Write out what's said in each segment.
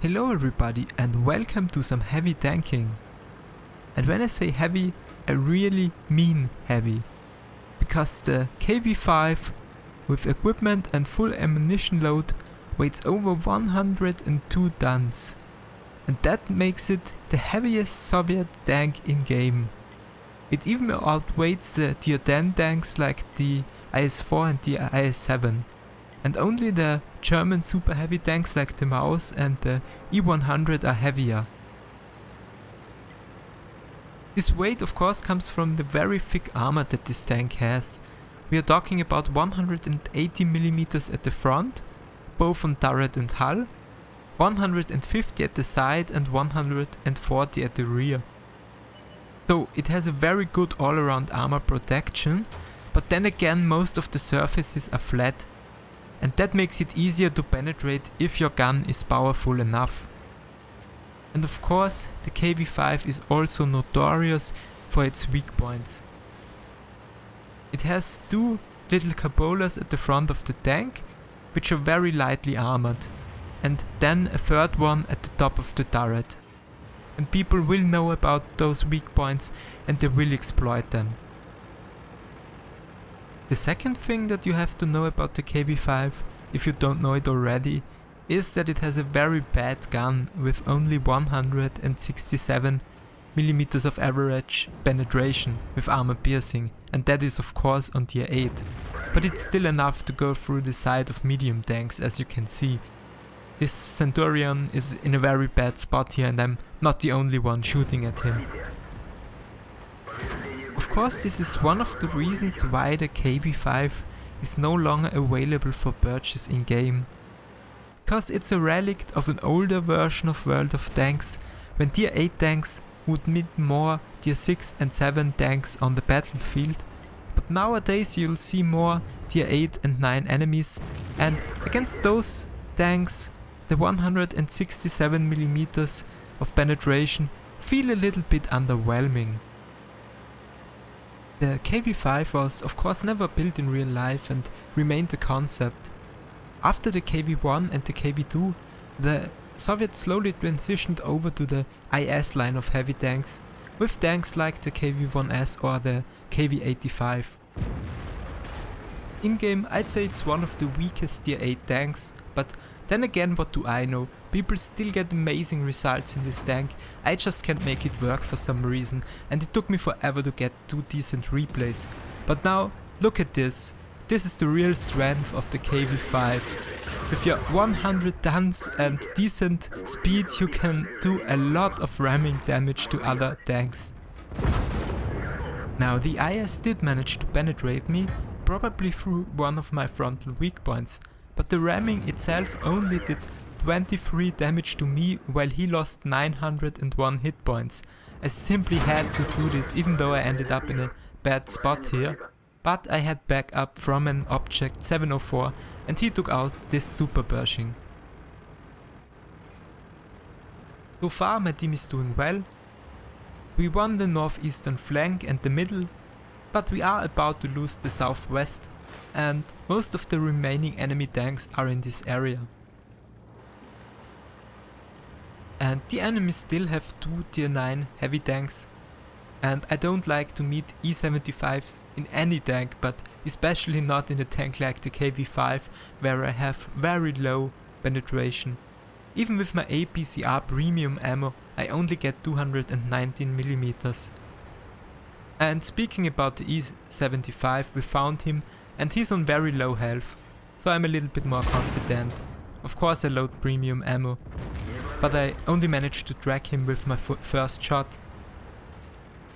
Hello everybody and welcome to some heavy tanking. And when I say heavy, I really mean heavy. Because the KV-5 with equipment and full ammunition load weighs over 102 tons. And that makes it the heaviest Soviet tank in game. It even outweighs the Tier 10 tanks like the IS-4 and the IS-7. And only the German super heavy tanks like the Maus and the E-100 are heavier. This weight of course comes from the very thick armor that this tank has. We are talking about 180mm at the front, both on turret and hull, 150 at the side and 140 at the rear. So it has a very good all-around armor protection, but then again most of the surfaces are flat. And that makes it easier to penetrate if your gun is powerful enough. And of course, the KV-5 is also notorious for its weak points. It has two little cupolas at the front of the tank, which are very lightly armored, and then a third one at the top of the turret. And people will know about those weak points and they will exploit them. The second thing that you have to know about the KV-5, if you don't know it already, is that it has a very bad gun with only 167mm of average penetration with armor piercing, and that is of course on tier 8. But it's still enough to go through the side of medium tanks, as you can see. This Centurion is in a very bad spot here and I'm not the only one shooting at him. Of course, this is one of the reasons why the KV-5 is no longer available for purchase in game. Because it's a relic of an older version of World of Tanks, when tier 8 tanks would meet more tier 6 and 7 tanks on the battlefield. But nowadays you'll see more tier 8 and 9 enemies, and against those tanks the 167mm of penetration feel a little bit underwhelming. The KV-5 was of course never built in real life and remained a concept. After the KV-1 and the KV-2, the Soviets slowly transitioned over to the IS line of heavy tanks, with tanks like the KV-1S or the KV-85. In-game I'd say it's one of the weakest tier 8 tanks, but then again, what do I know? People still get amazing results in this tank. I just can't make it work for some reason, and it took me forever to get 2 decent replays. But now, look at this. This is the real strength of the KV-5. With your 100 tons and decent speed, you can do a lot of ramming damage to other tanks. Now, the IS did manage to penetrate me, probably through one of my frontal weak points. But the ramming itself only did 23 damage to me while he lost 901 hit points. I simply had to do this even though I ended up in a bad spot here. But I had backup from an object 704 and he took out this super Pershing. So far my team is doing well. We won the northeastern flank and the middle, but we are about to lose the southwest. And most of the remaining enemy tanks are in this area. And the enemies still have 2 tier 9 heavy tanks. And I don't like to meet E75s in any tank, but especially not in a tank like the KV-5 where I have very low penetration. Even with my APCR premium ammo I only get 219mm. And speaking about the E75, we found him and he's on very low health, so I'm a little bit more confident. Of course I load premium ammo, but I only managed to track him with my first shot.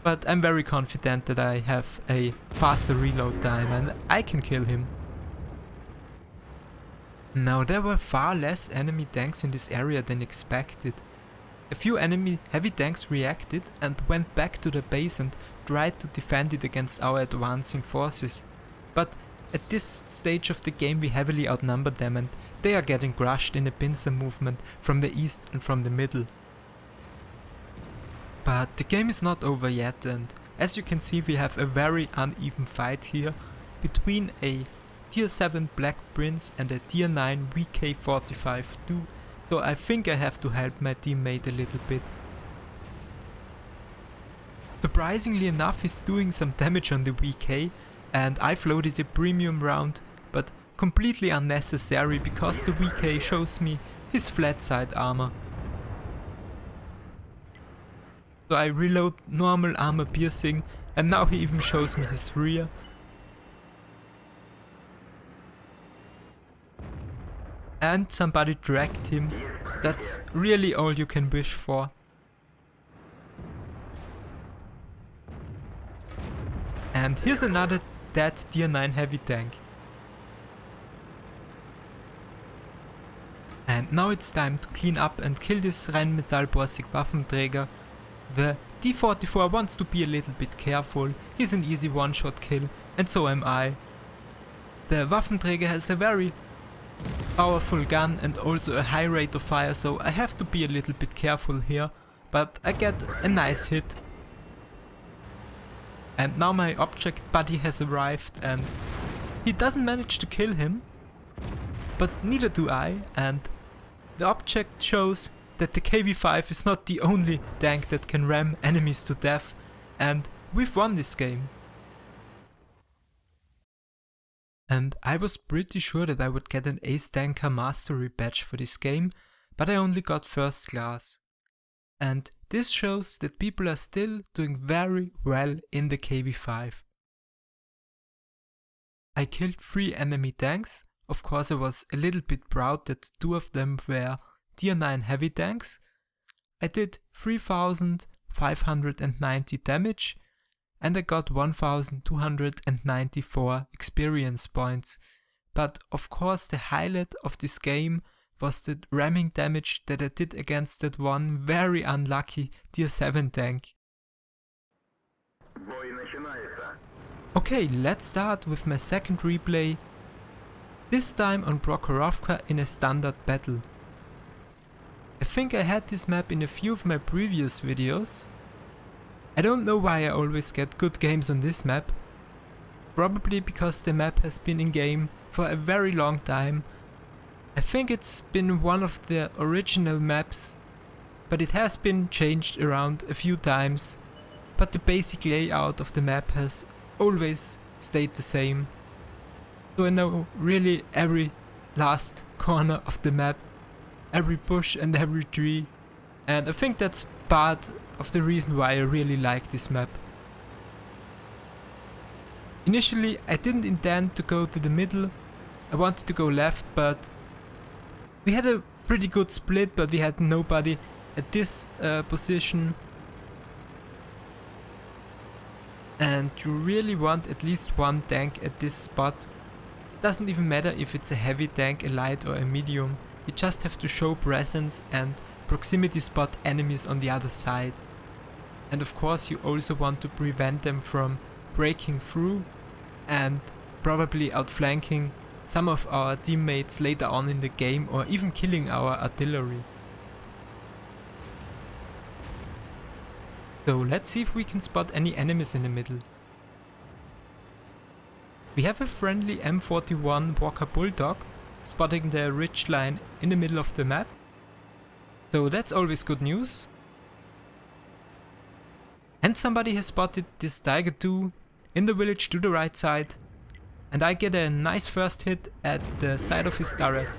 But I'm very confident that I have a faster reload time and I can kill him. Now there were far less enemy tanks in this area than expected. A few enemy heavy tanks reacted and went back to the base and tried to defend it against our advancing forces. But at this stage of the game we heavily outnumbered them and they are getting crushed in a pincer movement from the east and from the middle. But the game is not over yet, and as you can see we have a very uneven fight here between a tier 7 Black Prince and a tier 9 VK45-2 so I think I have to help my teammate a little bit. Surprisingly enough, he's doing some damage on the VK, and I've loaded a premium round, but completely unnecessary because the VK shows me his flat side armor. So I reload normal armor piercing, and now he even shows me his rear. And somebody dragged him. That's really all you can wish for. And here's another dead Tier 9 heavy tank. And now it's time to clean up and kill this Rheinmetall Borsig Waffenträger. The D44 wants to be a little bit careful, he's an easy one-shot kill, and so am I. The Waffenträger has a very powerful gun and also a high rate of fire, so I have to be a little bit careful here, but I get a nice hit. And now my object buddy has arrived and he doesn't manage to kill him, but neither do I, and the object shows that the KV-5 is not the only tank that can ram enemies to death, and we've won this game. And I was pretty sure that I would get an Ace Tanker Mastery badge for this game, but I only got first class. And this shows that people are still doing very well in the KV-5. I killed 3 enemy tanks. Of course I was a little bit proud that 2 of them were Tier 9 heavy tanks. I did 3590 damage and I got 1294 experience points. But of course the highlight of this game was the ramming damage that I did against that one very unlucky Tier 7 tank. Okay, let's start with my second replay, this time on Prokhorovka in a standard battle. I think I had this map in a few of my previous videos. I don't know why I always get good games on this map. Probably because the map has been in game for a very long time. I think it's been one of the original maps, but it has been changed around a few times. But the basic layout of the map has always stayed the same. So I know really every last corner of the map, every bush and every tree, and I think that's part of the reason why I really like this map. Initially I didn't intend to go to the middle, I wanted to go left, but we had a pretty good split, but we had nobody at this position. And you really want at least one tank at this spot. It doesn't even matter if it's a heavy tank, a light or a medium. You just have to show presence and proximity spot enemies on the other side. And of course you also want to prevent them from breaking through and probably outflanking some of our teammates later on in the game, or even killing our artillery. So let's see if we can spot any enemies in the middle. We have a friendly M41 Walker Bulldog spotting the ridge line in the middle of the map. So that's always good news. And somebody has spotted this Tiger 2 in the village to the right side. And I get a nice first hit at the side of his turret.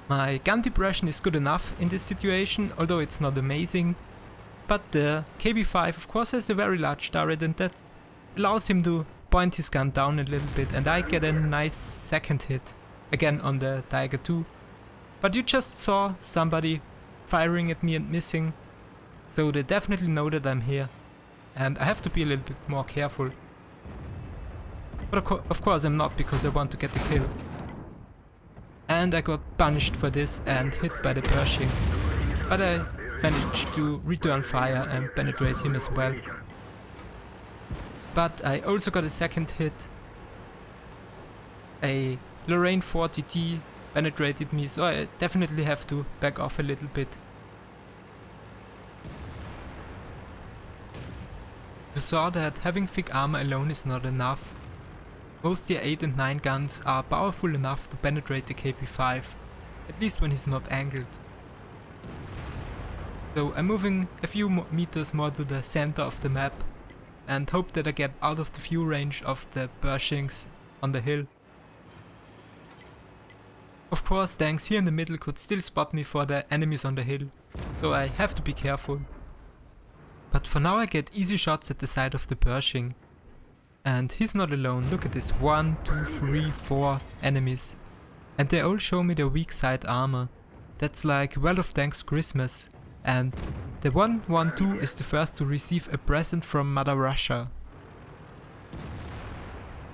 My gun depression is good enough in this situation, although it's not amazing. But the KV-5 of course has a very large turret, and that allows him to point his gun down a little bit, and I get a nice second hit, again on the Tiger 2. But you just saw somebody firing at me and missing, so they definitely know that I'm here. And I have to be a little bit more careful. But of course I'm not, because I want to get the kill. And I got punished for this and hit by the Pershing. But I managed to return fire and penetrate him as well. But I also got a second hit. A Lorraine 40T penetrated me, so I definitely have to back off a little bit. You saw that having thick armor alone is not enough. Most tier 8 and 9 guns are powerful enough to penetrate the KV-5, at least when he's not angled. So I'm moving a few meters more to the center of the map and hope that I get out of the view range of the Pershings on the hill. Of course, tanks here in the middle could still spot me for the enemies on the hill, so I have to be careful. But for now I get easy shots at the side of the Pershing. And he's not alone, look at this, 1, 2, 3, 4 enemies. And they all show me their weak side armor. That's like World of Tanks Christmas. And the 112 is the first to receive a present from Mother Russia.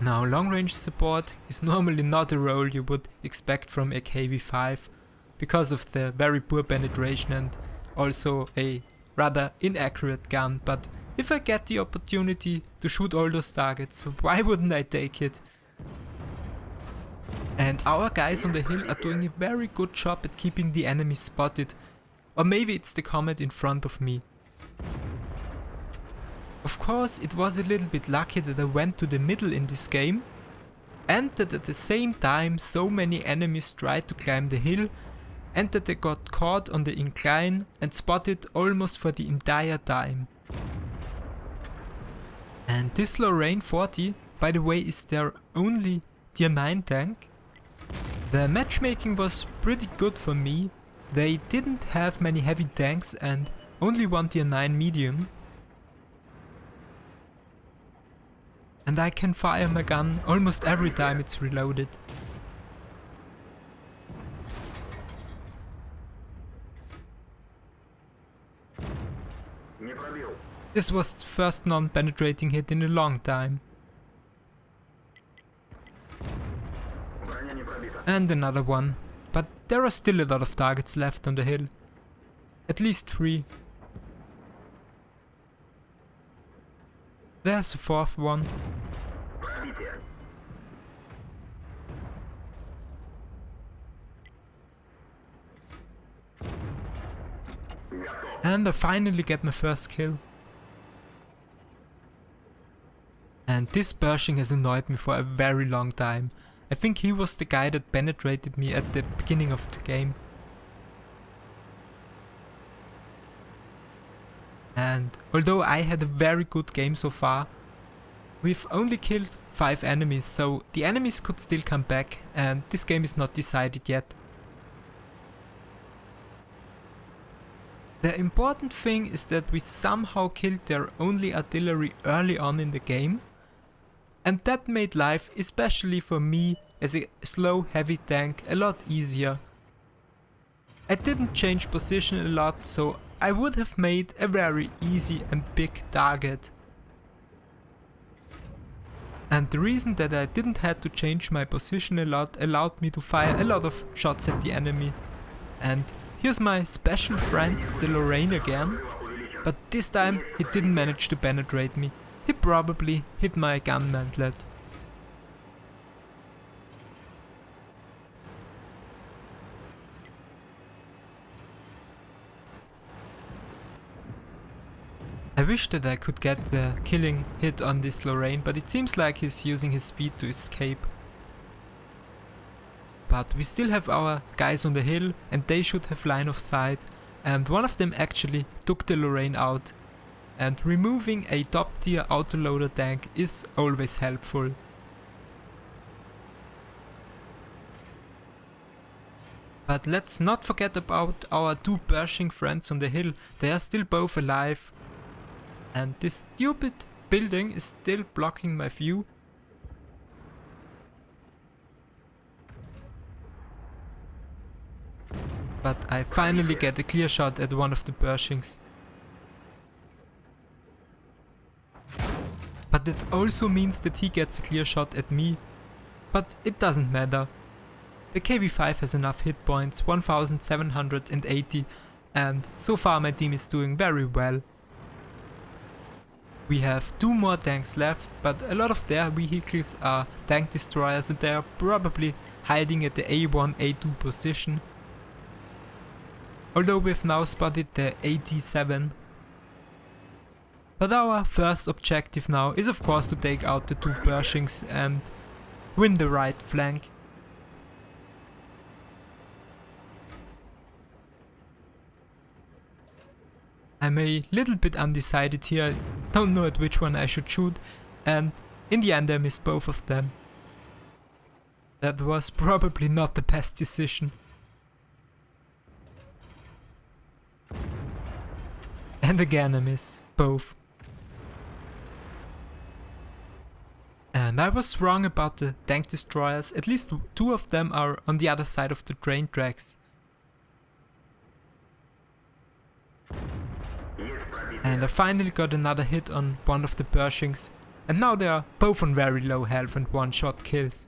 Now, long range support is normally not a role you would expect from a KV-5 because of the very poor penetration and also a rather inaccurate gun, but if I get the opportunity to shoot all those targets, why wouldn't I take it? And our guys on the hill are doing a very good job at keeping the enemy spotted, or maybe it's the comet in front of me. Of course, it was a little bit lucky that I went to the middle in this game, and that at the same time so many enemies tried to climb the hill, and that they got caught on the incline and spotted almost for the entire time. And this Lorraine 40, by the way, is their only tier 9 tank. The matchmaking was pretty good for me. They didn't have many heavy tanks and only one tier 9 medium. And I can fire my gun almost every time it's reloaded. This was the first non-penetrating hit in a long time. And another one. But there are still a lot of targets left on the hill. At least 3. There's a 4th one. And I finally get my first kill. And this Pershing has annoyed me for a very long time. I think he was the guy that penetrated me at the beginning of the game. And although I had a very good game so far, we've only killed 5 enemies, so the enemies could still come back and this game is not decided yet. The important thing is that we somehow killed their only artillery early on in the game, and that made life, especially for me as a slow heavy tank, a lot easier. I didn't change position a lot, so I would have made a very easy and big target. And the reason that I didn't have to change my position a lot allowed me to fire a lot of shots at the enemy. And here's my special friend, the Lorraine again, but this time he didn't manage to penetrate me. He probably hit my gun mantlet. I wish that I could get the killing hit on this Lorraine, but it seems like he's using his speed to escape. But we still have our guys on the hill and they should have line of sight, and one of them actually took the Lorraine out. And removing a top tier autoloader tank is always helpful. But let's not forget about our 2 Pershing friends on the hill, they are still both alive. And this stupid building is still blocking my view. But I finally get a clear shot at one of the Pershings. But that also means that he gets a clear shot at me. But it doesn't matter. The KV-5 has enough hit points, 1780, and so far my team is doing very well. We have 2 more tanks left, but a lot of their vehicles are tank destroyers and they are probably hiding at the A1, A2 position. Although we've now spotted the AT-7. But our first objective now is of course to take out the 2 Pershings, and win the right flank. I'm a little bit undecided here, I don't know at which one I should shoot, and in the end I missed both of them. That was probably not the best decision. And again I miss both. And I was wrong about the tank destroyers, at least 2 of them are on the other side of the train tracks. And I finally got another hit on one of the Pershings, and now they are both on very low health and one-shot kills.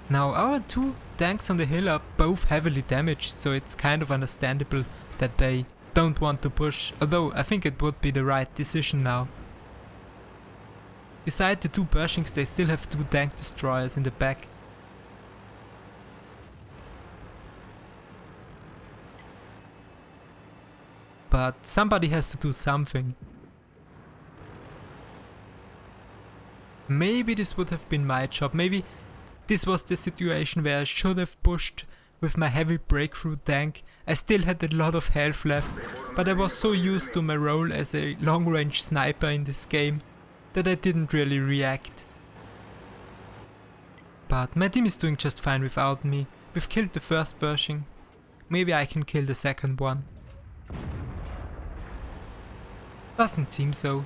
Now our 2 tanks on the hill are both heavily damaged, so it's kind of understandable that they don't want to push, although I think it would be the right decision now. Beside the 2 Pershings they still have 2 tank destroyers in the back. But somebody has to do something. Maybe this would have been my job, maybe this was the situation where I should have pushed with my heavy breakthrough tank. I still had a lot of health left, but I was so used to my role as a long-range sniper in this game that I didn't really react. But my team is doing just fine without me. We've killed the first Pershing. Maybe I can kill the second one. Doesn't seem so.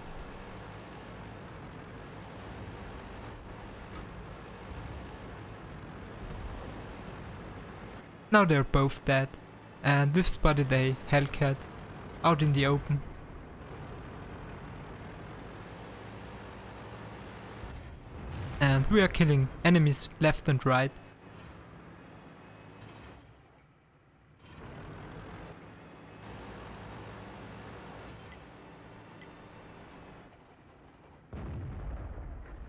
Now they're both dead, and we've spotted a Hellcat out in the open. And we are killing enemies left and right.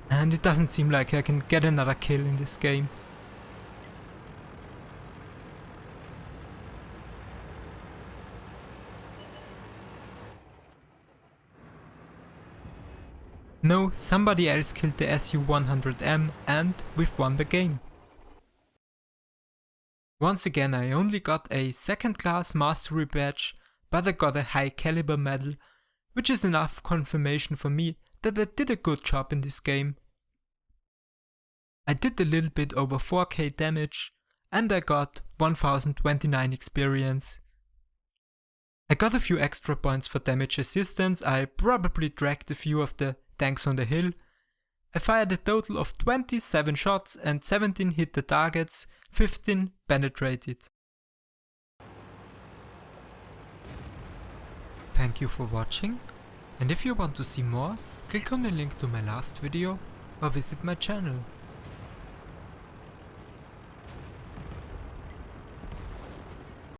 And it doesn't seem like I can get another kill in this game. No, somebody else killed the Su-100M and we've won the game. Once again I only got a second class mastery badge, but I got a high caliber medal, which is enough confirmation for me that I did a good job in this game. I did a little bit over 4k damage and I got 1029 experience. I got a few extra points for damage assistance, I probably dragged a few of the tanks on the hill. I fired a total of 27 shots and 17 hit the targets, 15 penetrated. Thank you for watching, and if you want to see more, click on the link to my last video or visit my channel.